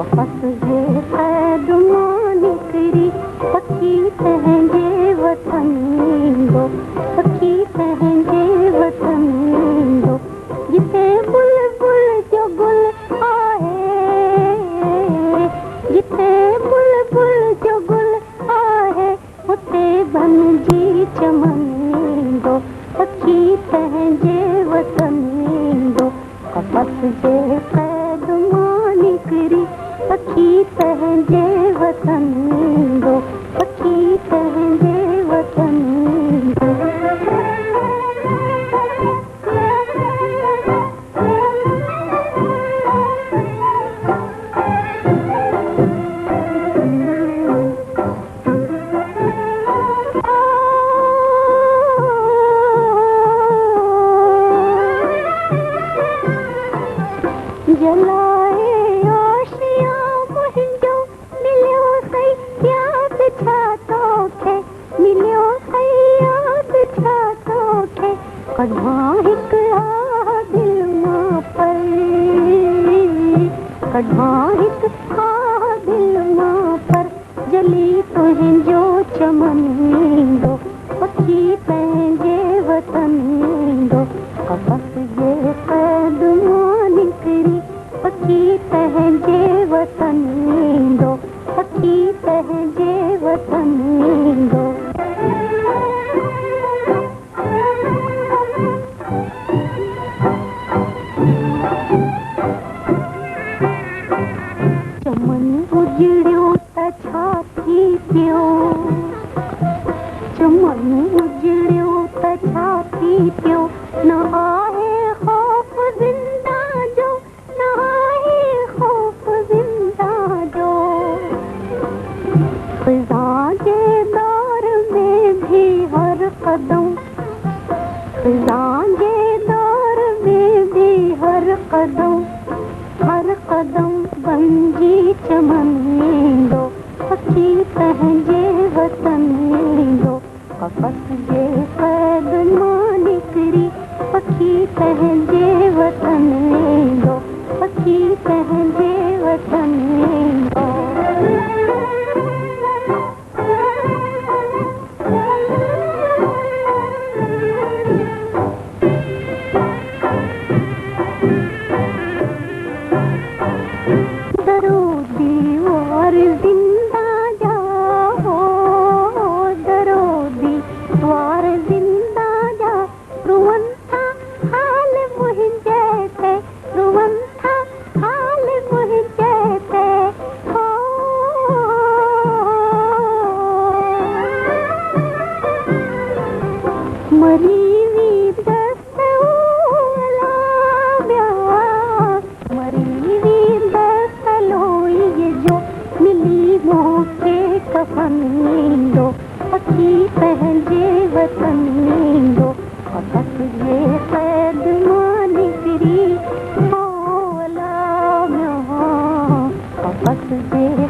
कपस जे कैद मां निकरी पखी पंहिंजे वतन ईंदो, पखी पंहिंजे वतन ईंदो। जिते बुलबुल जो गुल आहे, जिते बुलबुल जो गुल आहे, उते बनजी चमन ईंदो, पखी पंहिंजे वतन ईंदो। कपस जे कैद मां निकरी पखी पंहिंजे वतन ईंदो, पखी पंहिंजे वतन ईंदो। जलाए आशियां मुंहिंजो मिलियो सही याद छा तोखे, मिलियो सही याद छा तोखे। कढां हिकु आ दिल मां पर, कढां हिकु आ दिल मां पर, जली तुंहिंजो चमन ईंदो, पखी पंहिंजे वतन ईंदो। कपस जे कैद मां निकरी पखी पंहिंजे वतन ईंदो, पखी पंहिंजे वतन ईंदो। चमन उजड़ियो त छा थी पियो, चमन उजड़ियो त छा थी पियो। न आहे खौफ जिंदा जो, न आहे खौफ जिंदा जो। फिजा जे दौर में भी हर कदम, फिजा जे दौर में भी हर कदम, हर कदम बनजी चमन ईंदो, पखी पंहिंजे वतन ईंदो। कपस जे कैद मां निकरी पखी पंहिंजे वतन ईंदो, पखी पंहिंजे वतन ईंदो। दरो दीवार जिंदा जा हो, दरो दीवार जिंदा जा। रुवन था हाल मुंहिंजे ते, रुवन था हाल मुंहिंजे ते हो। मरी वी दस्त ओला ॿिया, मरी वी दस्त लोई जो, मिली मूंखे कफन ईंदो, पखी पंहिंजे वतन ईंदो। कपस जे कैद मां निकरी ओला ॿिया, कपस जे